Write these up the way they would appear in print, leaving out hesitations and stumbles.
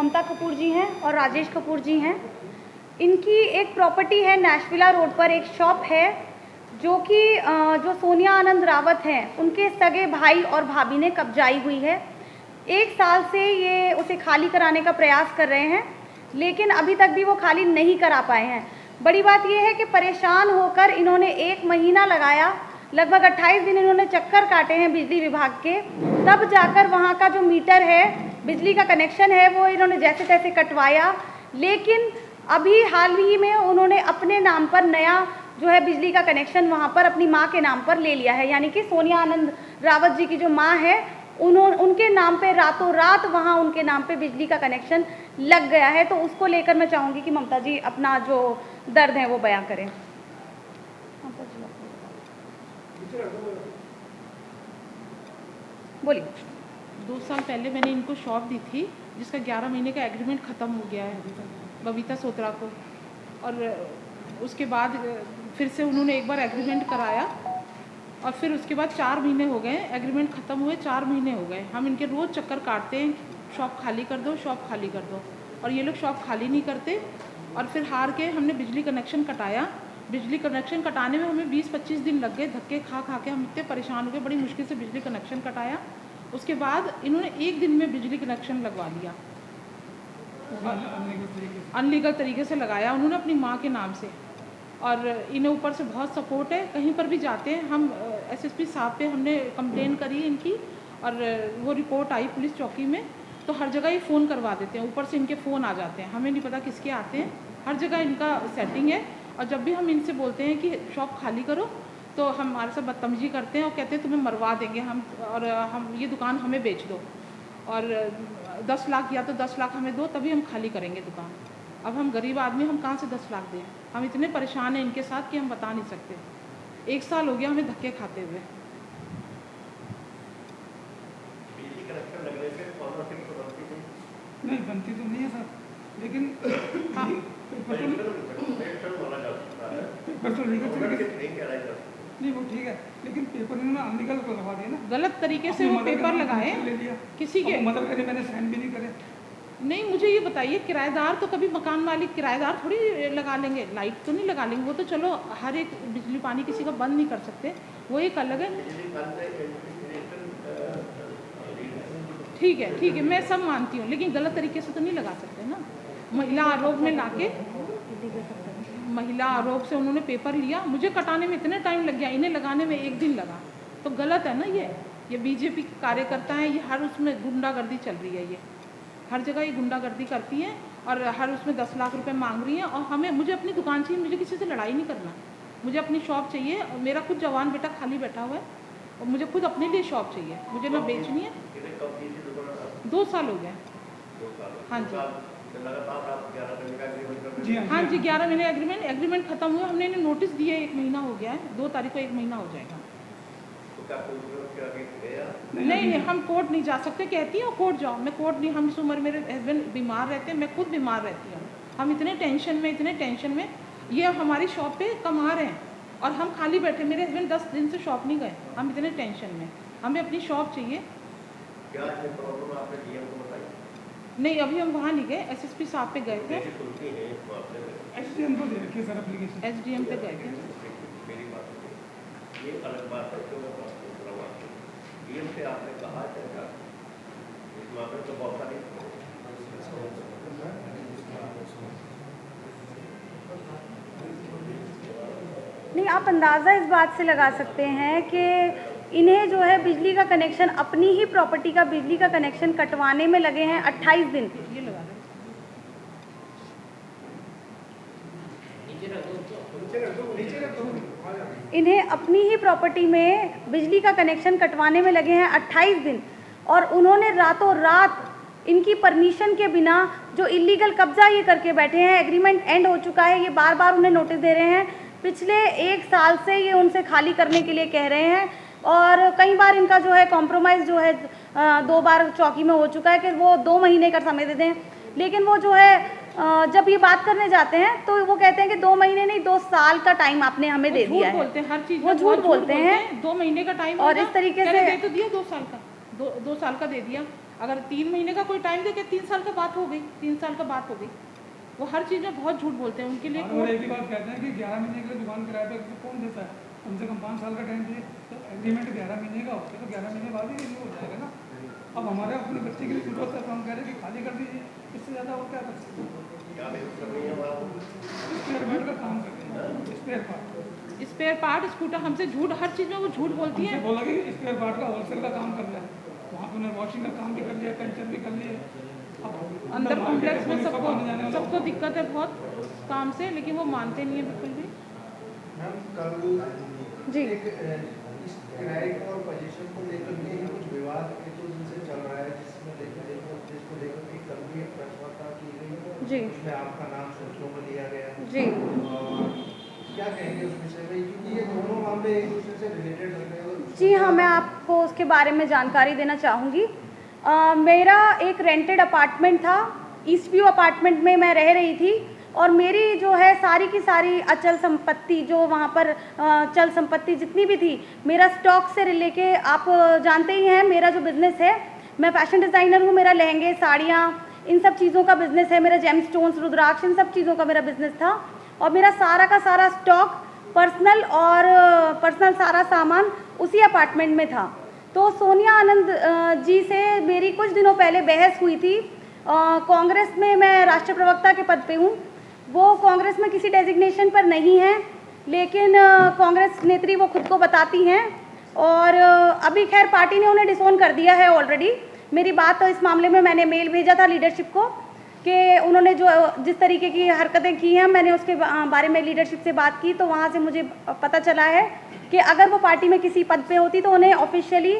ममता कपूर जी हैं और राजेश कपूर जी हैं। इनकी एक प्रॉपर्टी है नेशविला रोड पर, एक शॉप है जो कि जो सोनिया आनंद रावत हैं उनके सगे भाई और भाभी ने कब्जाई हुई है। 1 साल से ये उसे खाली कराने का प्रयास कर रहे हैं, लेकिन अभी तक भी वो खाली नहीं करा पाए हैं। बड़ी बात यह है कि परेशान होकर इन्होंने 1 महीना लगाया, लगभग 28 दिन इन्होंने चक्कर काटे हैं बिजली विभाग के, तब जाकर वहाँ का जो मीटर है, बिजली का कनेक्शन है, वो इन्होंने जैसे तैसे कटवाया। लेकिन अभी हाल ही में उन्होंने अपने नाम पर नया जो है बिजली का कनेक्शन वहाँ पर अपनी माँ के नाम पर ले लिया है, यानी कि सोनिया आनंद रावत जी की जो माँ है उनके नाम पे रातों रात वहाँ उनके नाम पे बिजली का कनेक्शन लग गया है। तो उसको लेकर मैं चाहूँगी कि ममता जी अपना जो दर्द है वो बयां करें। बोलिए। 2 साल पहले मैंने इनको शॉप दी थी जिसका 11 महीने का एग्रीमेंट ख़त्म हो गया है बबीता सोत्रा को, और उसके बाद फिर से उन्होंने एक बार एग्रीमेंट कराया और फिर उसके बाद 4 महीने हो गए, एग्रीमेंट ख़त्म हुए 4 महीने हो गए। हम इनके रोज़ चक्कर काटते हैं, शॉप खाली कर दो, शॉप खाली कर दो, और ये लोग शॉप खाली नहीं करते। और फिर हार के हमने बिजली कनेक्शन कटाया। बिजली कनेक्शन कटाने में हमें 20-25 दिन लग गए, धक्के खा खा के हम इतने परेशान हो गए, बड़ी मुश्किल से बिजली कनेक्शन कटाया। उसके बाद इन्होंने 1 दिन में बिजली कनेक्शन लगवा लिया, अनलीगल तरीके से लगाया उन्होंने अपनी माँ के नाम से। और इन्हें ऊपर से बहुत सपोर्ट है, कहीं पर भी जाते हैं हम एसएसपी साहब पे हमने कंप्लेन करी इनकी, और वो रिपोर्ट आई पुलिस चौकी में, तो हर जगह ये फ़ोन करवा देते हैं, ऊपर से इनके फ़ोन आ जाते हैं, हमें नहीं पता किसके आते हैं, हर जगह इनका सेटिंग है। और जब भी हम इनसे बोलते हैं कि शॉप खाली करो तो हमारे साथ बदतमीजी करते हैं और कहते हैं तुम्हें मरवा देंगे हम, और हम ये दुकान हमें बेच दो, और 10 लाख या तो 10 लाख हमें दो तभी हम खाली करेंगे दुकान। अब हम गरीब आदमी, हम कहाँ से 10 लाख दें? हम इतने परेशान हैं इनके साथ कि हम बता नहीं सकते। 1 साल हो गया हमें धक्के खाते हुए। नहीं बनती तो नहीं है सर, लेकिन हाँ नहीं वो ठीक है, लेकिन पेपर इन्होंने अनलीगल लगवा दिया ना, गलत तरीके से वो पेपर लगाए ले लिया, किसी के मदद करे, मैंने साइन भी नहीं करे। नहीं, मुझे ये बताइए, किराएदार तो कभी मकान मालिक किराएदार थोड़ी लगा लेंगे, लाइट तो नहीं लगा लेंगे, वो तो चलो हर एक बिजली पानी किसी का बंद नहीं कर सकते, वो एक अलग है। ठीक है, मैं सब मानती हूँ, लेकिन गलत तरीके से तो नहीं लगा सकते ना। महिला आरोप में लाके, महिला आरोप से उन्होंने पेपर लिया, मुझे कटाने में इतने टाइम लग गया, इन्हें लगाने में 1 दिन लगा, तो गलत है ना। ये बीजेपी के कार्यकर्ता हैं, ये हर उसमें गुंडागर्दी चल रही है, ये हर जगह ये गुंडागर्दी करती हैं और हर उसमें 10 लाख रुपए मांग रही हैं। और मुझे अपनी दुकान चाहिए, मुझे किसी से लड़ाई नहीं करना, मुझे अपनी शॉप चाहिए। मेरा खुद जवान बेटा खाली बैठा हुआ है और मुझे खुद अपने लिए शॉप चाहिए, मुझे ना बेचनी है। 2 साल हो गए। हाँ जी, 11 महीने एग्रीमेंट खत्म हुआ, हमने इन्हें नोटिस दिए, 1 महीना हो गया है, 2 तारीख को 1 महीना हो जाएगा। नहीं, हम कोर्ट नहीं जा सकते, कहती हैं कोर्ट जाओ, मैं कोर्ट नहीं, हम इस उम्र मेरे हस्बैंड बीमार रहते हैं, मैं खुद बीमार रहती हूँ, हम इतने टेंशन में ये हमारी शॉप पे कमा रहे हैं और हम खाली बैठे, मेरे हस्बैंड 10 दिन से शॉप नहीं गए, हम इतने टेंशन में, हमें अपनी शॉप चाहिए। नहीं, अभी हम वहाँ नहीं गए, एसएसपी साहब पे गए थे, एसडीएम को दे रखी सर एप्लीकेशन, एसडीएम पे गए थे। ये अलग बात है, डीएम से आपने कहा क्या इस मामले तो बहुत सारी नहीं, आप अंदाज़ा इस बात से लगा सकते हैं कि इन्हें जो है बिजली का कनेक्शन, अपनी ही प्रॉपर्टी का बिजली का कनेक्शन कटवाने में लगे हैं 28 दिन। ये लगा रहे इन्हें अपनी ही प्रॉपर्टी में बिजली का कनेक्शन कटवाने में लगे हैं 28 दिन, और उन्होंने रातों रात इनकी परमिशन के बिना जो इलीगल कब्जा ये करके बैठे हैं। एग्रीमेंट एंड हो चुका है, ये बार बार उन्हें नोटिस दे रहे हैं, पिछले 1 साल से ये उनसे खाली करने के लिए कह रहे हैं, और कई बार इनका जो है कॉम्प्रोमाइज़ जो है 2 बार चौकी में हो चुका है कि वो 2 महीने का समय दे दें, लेकिन वो जो है जब ये बात करने जाते हैं तो वो कहते हैं कि 2 महीने नहीं 2 साल का टाइम आपने हमें दे दिया है। बोलते हैं हर चीज, वो झूठ बोलते हैं। 2 महीने का टाइम और इस तरीके से दे तो दिया 2 साल का, 2 साल का दे दिया। अगर 3 महीने का कोई टाइम देके 3 साल का बात हो गई, 3 साल का बात हो गई। वो हर चीज़ में बहुत झूठ बोलते हैं, उनके लिए और एक ही बात कहते हैं कि 11 महीने के लिए दुकान किराए पे कौन देता है, कम से कम 5 साल का टाइम चाहिए। तो एग्रीमेंट 11 महीने का होता है, तो 11 महीने बाद ही रिन्यू हो जाएगा ना। अब हमारे अपने बच्चे के लिए कुछ होता है तो हम कह रहे हैं कि खाली कर दीजिए, इससे ज़्यादा और क्या कर सकते हैं। क्या बेहतर कर रही है आप? स्पेयर पार्ट का काम करते हैं, spare part, spare part, scooter, हमसे झूठ, हर चीज़ में वो झूठ बोलती हमसे है। बोला कि स्पेयर पार्ट का होलसेल का काम कर रहा है, वहाँ पे उन्होंने वॉशिंग का काम भी कर लिया, पेंचर भी कर लिए। अब अंदर कॉम्प्लेक्स में पुलिस का पानी जाने वाला सबको दिक्कत है बहुत काम से, लेकिन वो मानते नहीं है बिल्कुल भी। मैम कल जी। एक इस किराए को और पोजीशन को लेकर के ही कुछ विवाद एक दो दिन से चल रहा है, जिसको लेकर के कल भी एक प्रेस वार्ता की गई जी। उसमें आपका नाम सुर्खियों में लिया गया। जी। और क्या कहेंगे उस विषय में, क्योंकि ये दोनों मामले एक दूसरे से रिलेटेड लग रहे हैं। जी हाँ, मैं आपको उसके बारे में जानकारी देना चाहूँगी। मेरा एक रेंटेड अपार्टमेंट था, ईस्ट व्यू अपार्टमेंट में मैं रह रही थी, और मेरी जो है सारी की सारी अचल संपत्ति, जो वहाँ पर चल संपत्ति जितनी भी थी, मेरा स्टॉक से लेके, आप जानते ही हैं मेरा जो बिज़नेस है, मैं फैशन डिज़ाइनर हूँ, मेरा लहंगे, साड़ियाँ, इन सब चीज़ों का बिज़नेस है, मेरा जेम स्टोन्स, रुद्राक्ष, इन सब चीज़ों का मेरा बिज़नेस था। और मेरा सारा का सारा स्टॉक पर्सनल सारा सामान उसी अपार्टमेंट में था। तो सोनिया आनंद जी से मेरी कुछ दिनों पहले बहस हुई थी। कांग्रेस में मैं राष्ट्रीय प्रवक्ता के पद पे हूँ, वो कांग्रेस में किसी डेजिग्नेशन पर नहीं है, लेकिन कांग्रेस नेत्री वो खुद को बताती हैं, और अभी खैर पार्टी ने उन्हें डिसोन कर दिया है ऑलरेडी। मेरी बात तो इस मामले में मैंने मेल भेजा था लीडरशिप को कि उन्होंने जो जिस तरीके की हरकतें की हैं, मैंने उसके बारे में लीडरशिप से बात की, तो वहाँ से मुझे पता चला है कि अगर वो पार्टी में किसी पद पे होती तो उन्हें ऑफिशियली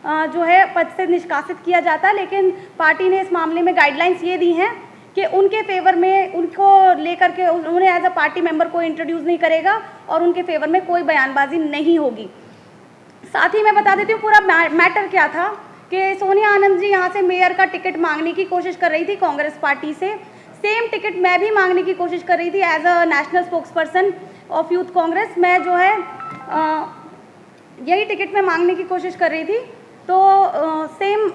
जो है पद से निष्कासित किया जाता, लेकिन पार्टी ने इस मामले में गाइडलाइंस ये दी हैं कि उनके फेवर में, उनको लेकर के उन्हें एज अ पार्टी मेंबर कोई इंट्रोड्यूस नहीं करेगा और उनके फेवर में कोई बयानबाजी नहीं होगी। साथ ही मैं बता देती हूँ पूरा मैटर क्या था कि सोनिया आनंद जी यहाँ से मेयर का टिकट मांगने की कोशिश कर रही थी कांग्रेस पार्टी से। सेम टिकट मैं भी मांगने की कोशिश कर रही थी as a national spokesperson of youth Congress. मैं जो है यही टिकट मैं मांगने की कोशिश कर रही थी। तो सेम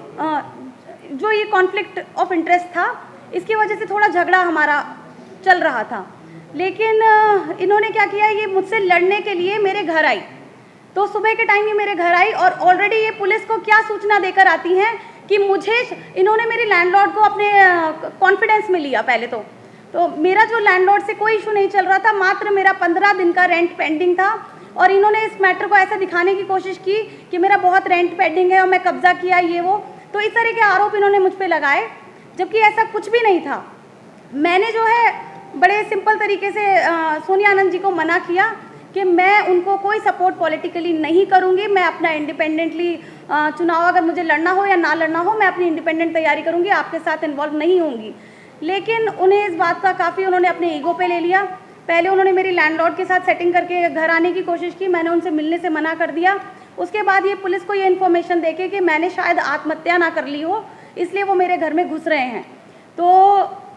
जो ये कॉन्फ्लिक्ट ऑफ इंटरेस्ट था, इसकी वजह से थोड़ा झगड़ा हमारा चल रहा था, लेकिन इन्होंने क्या किया, ये मुझसे लड़ने के लिए मेरे घर आई। तो सुबह के टाइम ये मेरे घर आई और ऑलरेडी ये पुलिस को क्या सूचना देकर आती हैं कि मुझे, इन्होंने मेरे लैंडलॉर्ड को अपने कॉन्फिडेंस में लिया पहले तो मेरा जो लैंडलॉर्ड से कोई इशू नहीं चल रहा था, मात्र मेरा 15 दिन का रेंट पेंडिंग था, और इन्होंने इस मैटर को ऐसा दिखाने की कोशिश की कि मेरा बहुत रेंट पेंडिंग है और मैं कब्जा किया ये वो। तो इस तरह के आरोप इन्होंने मुझ पर लगाए, जबकि ऐसा कुछ भी नहीं था। मैंने जो है बड़े सिंपल तरीके से सोनिया आनंद जी को मना किया कि मैं उनको कोई सपोर्ट पॉलिटिकली नहीं करूंगी, मैं अपना इंडिपेंडेंटली चुनाव अगर मुझे लड़ना हो या ना लड़ना हो, मैं अपनी इंडिपेंडेंट तैयारी करूंगी, आपके साथ इन्वॉल्व नहीं होंगी। लेकिन उन्हें इस बात का काफ़ी, उन्होंने अपने ईगो पे ले लिया। पहले उन्होंने मेरी लैंडलॉर्ड के साथ सेटिंग करके घर आने की कोशिश की, मैंने उनसे मिलने से मना कर दिया। उसके बाद ये पुलिस को ये इन्फॉर्मेशन देके कि मैंने शायद आत्महत्या ना कर ली हो, इसलिए वो मेरे घर में घुस रहे हैं। तो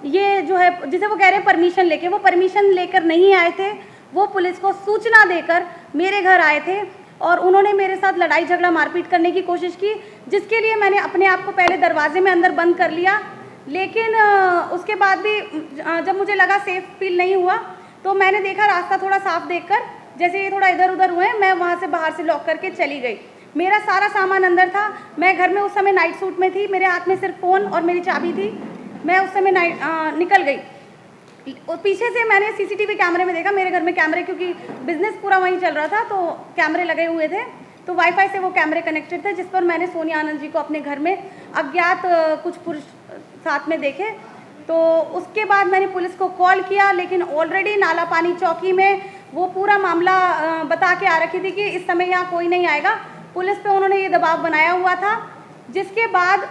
ये जो है, जिसे वो कह रहे हैं परमिशन लेके, वो परमिशन लेकर नहीं आए थे, वो पुलिस को सूचना देकर मेरे घर आए थे और उन्होंने मेरे साथ लड़ाई झगड़ा मारपीट करने की कोशिश की, जिसके लिए मैंने अपने आप को पहले दरवाजे में अंदर बंद कर लिया। लेकिन उसके बाद भी जब मुझे लगा सेफ फील नहीं हुआ, तो मैंने देखा रास्ता थोड़ा साफ देखकर, जैसे ये थोड़ा इधर उधर हुए, मैं वहाँ से बाहर से लॉक करके चली गई। मेरा सारा सामान अंदर था, मैं घर में उस समय नाइट सूट में थी, मेरे हाथ में सिर्फ फ़ोन और मेरी चाबी थी। मैं उस समय निकल गई। और पीछे से मैंने सीसीटीवी कैमरे में देखा, मेरे घर में कैमरे, क्योंकि बिजनेस पूरा वहीं चल रहा था तो कैमरे लगे हुए थे, तो वाईफाई से वो कैमरे कनेक्टेड थे, जिस पर मैंने सोनिया आनंद जी को अपने घर में अज्ञात कुछ पुरुष साथ में देखे। तो उसके बाद मैंने पुलिस को कॉल किया, लेकिन ऑलरेडी नाला पानी चौकी में वो पूरा मामला बता के आ रखी थी कि इस समय यहाँ कोई नहीं आएगा। पुलिस पे उन्होंने ये दबाव बनाया हुआ था, जिसके बाद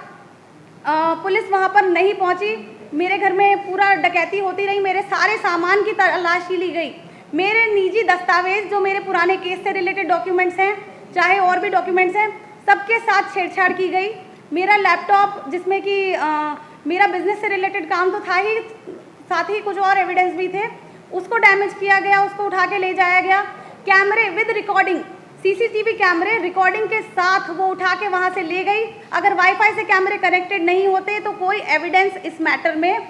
पुलिस वहाँ पर नहीं पहुँची। मेरे घर में पूरा डकैती होती रही, मेरे सारे सामान की तलाशी ली गई, मेरे निजी दस्तावेज जो मेरे पुराने केस से रिलेटेड डॉक्यूमेंट्स हैं, चाहे और भी डॉक्यूमेंट्स हैं, सबके साथ छेड़छाड़ की गई। मेरा लैपटॉप, जिसमें कि मेरा बिजनेस से रिलेटेड काम तो था ही, साथ ही कुछ और एविडेंस भी थे, उसको डैमेज किया गया, उसको उठा के ले जाया गया। कैमरे विद रिकॉर्डिंग सीसीटीवी कैमरे रिकॉर्डिंग के साथ वो उठा के वहाँ से ले गई। अगर वाईफाई से कैमरे कनेक्टेड नहीं होते तो कोई एविडेंस इस मैटर में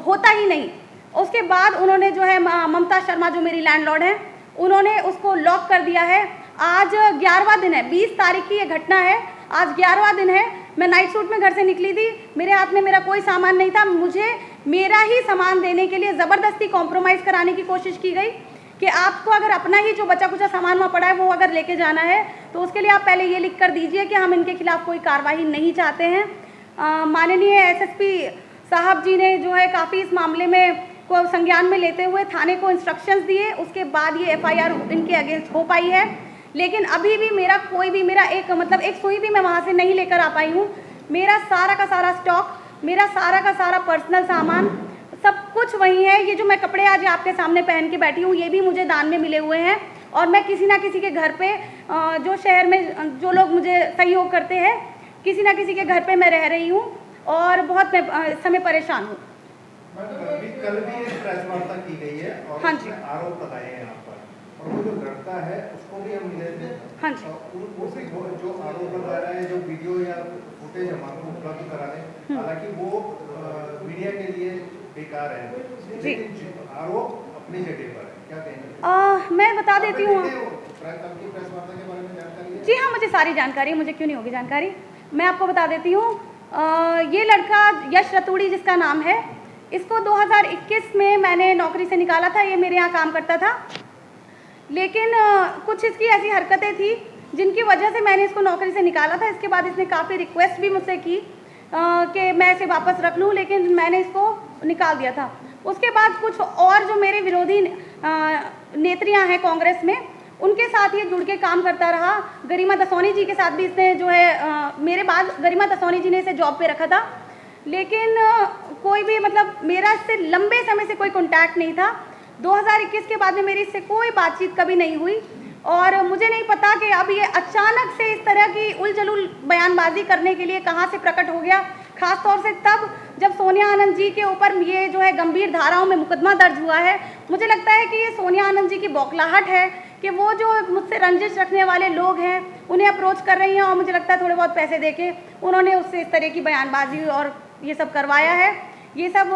होता ही नहीं। उसके बाद उन्होंने जो है ममता शर्मा जो मेरी लैंडलॉर्ड है, उन्होंने उसको लॉक कर दिया है। आज 11वां दिन है, 20 तारीख की ये घटना है, आज 11वां दिन है। मैं नाइट सूट में घर से निकली थी, मेरे हाथ में मेरा कोई सामान नहीं था। मुझे मेरा ही सामान देने के लिए ज़बरदस्ती कॉम्प्रोमाइज़ कराने की कोशिश की गई कि आपको अगर अपना ही जो बचा कुचा सामान वहाँ पड़ा है वो अगर लेके जाना है तो उसके लिए आप पहले ये लिख कर दीजिए कि हम इनके खिलाफ़ कोई कार्रवाई नहीं चाहते हैं। माननीय एसएसपी साहब जी ने जो है काफ़ी इस मामले में को संज्ञान में लेते हुए थाने को इंस्ट्रक्शंस दिए, उसके बाद ये एफआईआर इनके अगेंस्ट हो पाई है। लेकिन अभी भी मेरा कोई भी मेरा एक सुई भी मैं वहाँ से नहीं लेकर आ पाई हूँ। मेरा सारा का सारा स्टॉक, मेरा सारा का सारा पर्सनल सामान सब कुछ वही है। ये जो मैं कपड़े आज आपके सामने पहन के बैठी हूँ ये भी मुझे दान में मिले हुए हैं और मैं किसी ना किसी के घर पे जो शहर में जो लोग मुझे सहयोग करते हैं, किसी ना किसी के घर पे मैं रह रही हूँ और बहुत मैं इस समय परेशान हूँ। कल भी एक प्रेस वार्ता की गई है और हाँ जी। आरोप लगाए हैं यहाँ पर, और वो जो लड़का है उसको भी हम मिले थे। हाँ जी। उसे जो आरोप लगा रहा है, जो वीडियो या फुटेज हमारे उपलब्ध करा रहे, हालांकि वो मीडिया के लिए बेकार है, लेकिन आरोप अपनी जगह पर है, क्या कहेंगे? मैं बता देती हूँ। कल की प्रेस वार्ता के बारे में जानकारी है? जी हाँ, मुझे सारी जानकारी है, मुझे क्यों नहीं होगी जानकारी। मैं आपको बता देती हूँ। ये लड़का यश रतूड़ी जिसका नाम है, इसको 2021 में मैंने नौकरी से निकाला था। ये मेरे यहाँ काम करता था, लेकिन कुछ इसकी ऐसी हरकतें थी जिनकी वजह से मैंने इसको नौकरी से निकाला था। इसके बाद इसने काफ़ी रिक्वेस्ट भी मुझसे की कि मैं इसे वापस रख लूँ, लेकिन मैंने इसको निकाल दिया था। उसके बाद कुछ और जो मेरे विरोधी नेत्रियाँ हैं कांग्रेस में, उनके साथ ये जुड़ के काम करता रहा। गरिमा दसौनी जी के साथ भी इसने जो है मेरे बाद गरिमा दसौनी जी ने इसे जॉब पे रखा था, लेकिन कोई भी मेरा इससे लंबे समय से कोई कॉन्टैक्ट नहीं था। 2021 के बाद में मेरी इससे कोई बातचीत कभी नहीं हुई और मुझे नहीं पता कि अब ये अचानक से इस तरह की उलझुल बयानबाजी करने के लिए कहाँ से प्रकट हो गया। खास तौर से तब जब सोनिया आनंद जी के ऊपर ये जो है गंभीर धाराओं में मुकदमा दर्ज हुआ है। मुझे लगता है कि ये सोनिया आनंद जी की बौखलाहट है कि वो जो मुझसे रंजिश रखने वाले लोग हैं उन्हें अप्रोच कर रही हैं और मुझे लगता है थोड़े बहुत पैसे देके उन्होंने उससे इस तरह की बयानबाजी और ये सब करवाया है। ये सब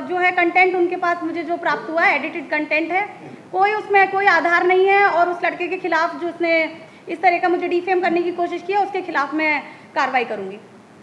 जो है कंटेंट उनके पास मुझे जो प्राप्त हुआ है एडिटेड कंटेंट है, कोई उसमें कोई आधार नहीं है और उस लड़के के खिलाफ जो उसने इस तरह का मुझे डिफेम करने की कोशिश की है उसके खिलाफ मैं कार्रवाई करूँगी।